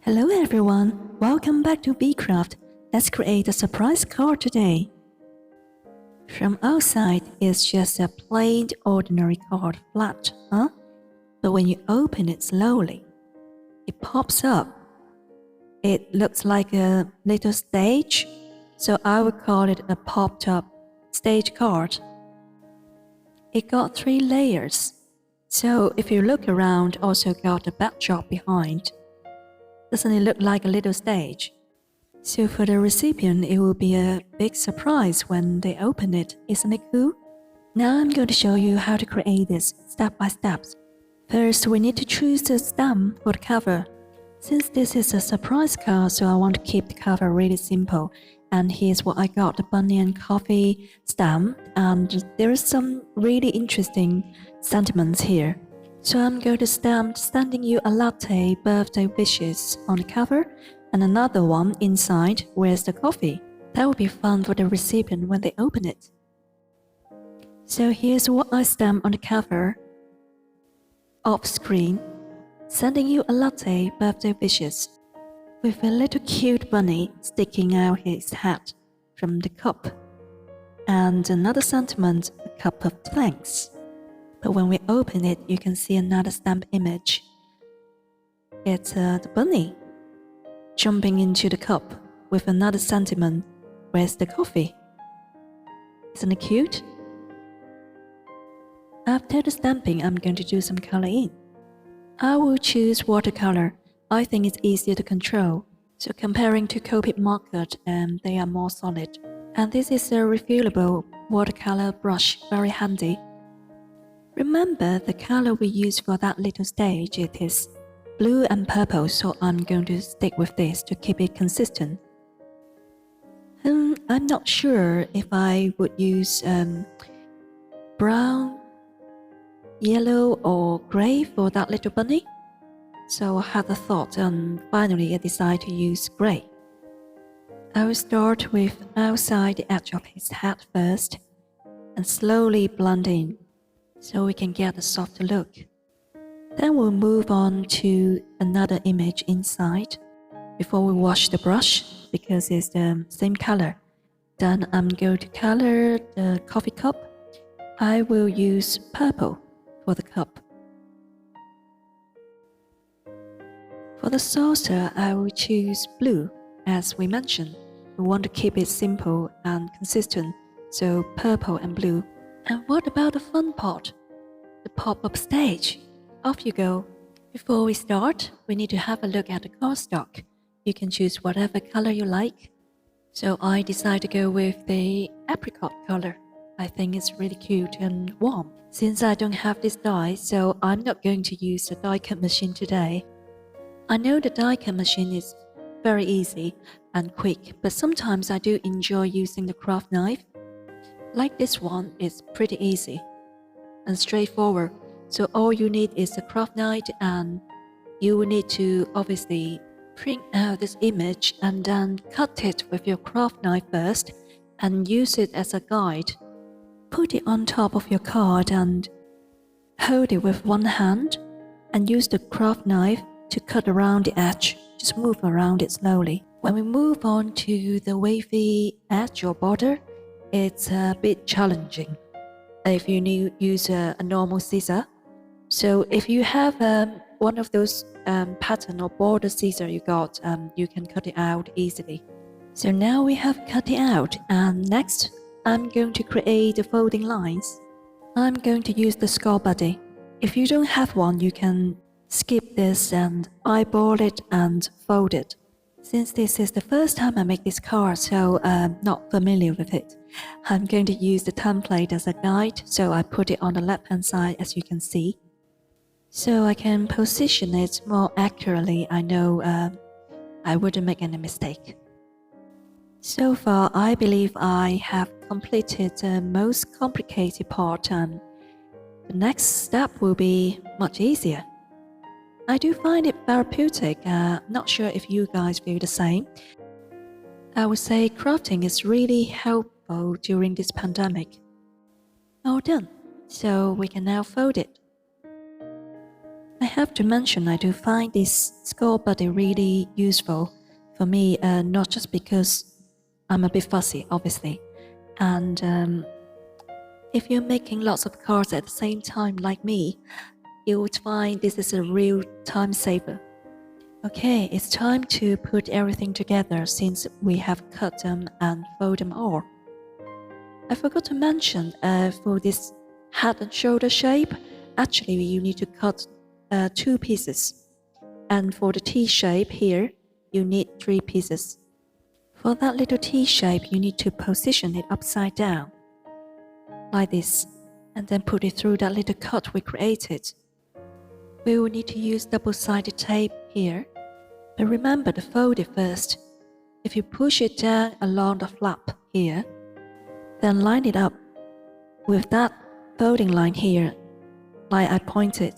Hello everyone, welcome back to Bcraft. Let's create a surprise card today. From outside, it's just a plain ordinary card, flat, huh? But when you open it slowly, it pops up. It looks like a little stage, so I would call it a popped-up stage card. It got 3 layers, so if you look around, also got a backdrop behind. Doesn't it look like a little stage? So for the recipient, it will be a big surprise when they open it, isn't it cool? Now I'm going to show you how to create this step by step. First, we need to choose the stamp for the cover. Since this is a surprise card, so I want to keep the cover really simple. And here's what I got, the bunny and coffee stamp, and there is some really interesting sentiments here. So I'm going to stamp sending you a latte birthday wishes on the cover, and another one inside, where's the coffee. That will be fun for the recipient when they open it. So here's what I stamped on the cover. Off screen, sending you a latte birthday wishes, with a little cute bunny sticking out his head from the cup. And another sentiment, a cup of thanks. But when we open it, you can see another stamp image. It's the bunny jumping into the cup with another sentiment, where's the coffee? Isn't it cute? After the stamping, I'm going to do some color in. I will choose watercolor. I think it's easier to control. So comparing to Copic marker, they are more solid. And this is a refillable watercolor brush, very handy. Remember, the color we use for that little stage, it is blue and purple, so I'm going to stick with this to keep it consistent. I'm not sure if I would use brown, yellow or grey for that little bunny. So I had a thought and finally I decided to use grey. I will start with outside the edge of his head first and slowly blend in, so we can get a softer look. Then we'll move on to another image inside before we wash the brush because it's the same color. Then I'm going to color the coffee cup. I will use purple for the cup. For the saucer, I will choose blue. As we mentioned, we want to keep it simple and consistent, so purple and blue. And what about the fun part? The pop-up stage. Off you go. Before we start, we need to have a look at the cardstock. You can choose whatever color you like. So I decided to go with the apricot color. I think it's really cute and warm. Since I don't have this die, so I'm not going to use the die cut machine today. I know the die cut machine is very easy and quick, but sometimes I do enjoy using the craft knife. Like this one, it's pretty easy and straightforward. So all you need is a craft knife, and you will need to obviously print out this image and then cut it with your craft knife first and use it as a guide. Put it on top of your card and hold it with one hand and use the craft knife to cut around the edge. Just move around it slowly. When we move on to the wavy edge or border, it's a bit challenging if you use a normal scissor. So if you have one of those pattern or border scissors you got, you can cut it out easily. So now we have cut it out, and next I'm going to create the folding lines. I'm going to use the score buddy. If you don't have one, you can skip this and eyeball it and fold it. Since this is the first time I make this card, so I'm not familiar with it, I'm going to use the template as a guide, so I put it on the left hand side as you can see. So I can position it more accurately. I know I wouldn't make any mistake. So far, I believe I have completed the most complicated part, and the next step will be much easier. I do find it therapeutic. Not sure if you guys feel the same. I would say crafting is really helpful during this pandemic. All done, so we can now fold it. I have to mention I do find this skull buddy really useful for me, not just because I'm a bit fussy, obviously, and if you're making lots of cards at the same time like me, you would find this is a real time saver. Okay, it's time to put everything together since we have cut them and fold them all. I forgot to mention, for this head and shoulder shape, actually you need to cut 2 pieces. And for the T shape here, you need 3 pieces. For that little T shape, you need to position it upside down, like this, and then put it through that little cut we created. We will need to use double-sided tape here, but remember to fold it first. If you push it down along the flap here, then line it up with that folding line here, like I pointed.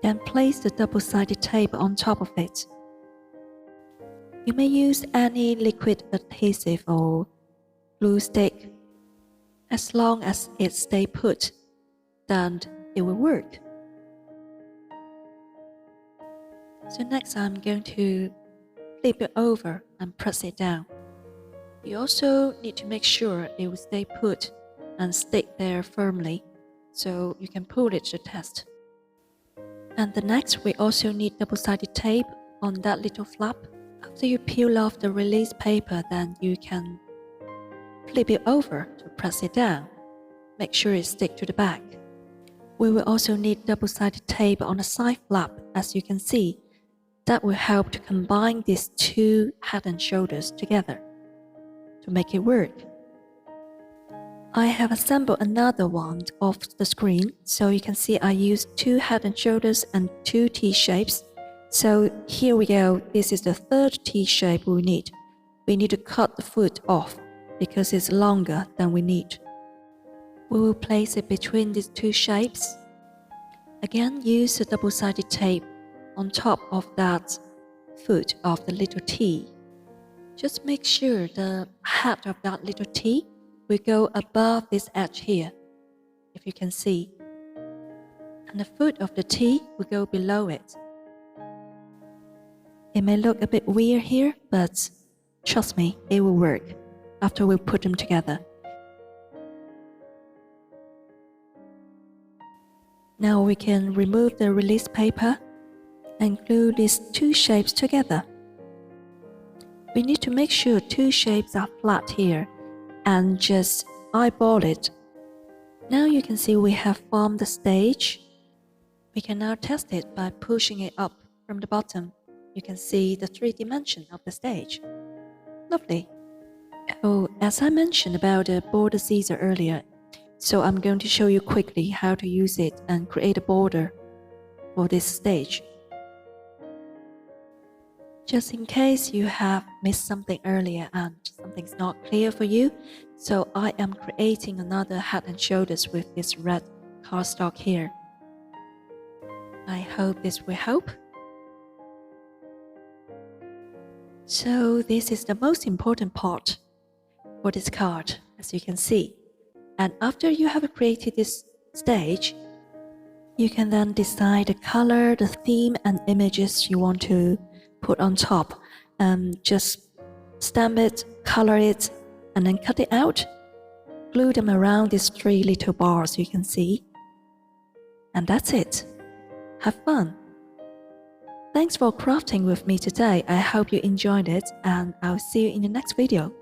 Then place the double-sided tape on top of it. You may use any liquid adhesive or glue stick. As long as it stays put, then it will work. So next I'm going to flip it over and press it down. You also need to make sure it will stay put and stick there firmly, so you can pull it to test. And the next we also need double-sided tape on that little flap. After you peel off the release paper, then you can flip it over to press it down. Make sure it sticks to the back. We will also need double-sided tape on the side flap, as you can see. That will help to combine these 2 head and shoulders together to make it work. I have assembled another one off the screen, so you can see I used 2 head and shoulders and 2 T shapes. So here we go, this is the 3rd T shape we need. We need to cut the foot off because it's longer than we need. We will place it between these 2 shapes. Again, use the double-sided tape on top of that foot of the little T. Just make sure the head of that little T will go above this edge here, if you can see. And the foot of the T will go below it. It may look a bit weird here, but trust me, it will work after we put them together. Now we can remove the release paper and glue these 2 shapes together. We need to make sure 2 shapes are flat here and just eyeball it. Now you can see we have formed the stage. We can now test it by pushing it up from the bottom. You can see the 3 dimensions of the stage. Lovely. Oh, as I mentioned about the border scissor earlier, so I'm going to show you quickly how to use it and create a border for this stage. Just in case you have missed something earlier and something's not clear for you, so I am creating another head and shoulders with this red cardstock here. I hope this will help. So this is the most important part for this card, as you can see. And after you have created this stage, you can then decide the color, the theme, and images you want to put on top. Just stamp it, color it, and then cut it out. Glue them around these 3 little bars you can see. And that's it. Have fun! Thanks for crafting with me today. I hope you enjoyed it, and I'll see you in the next video.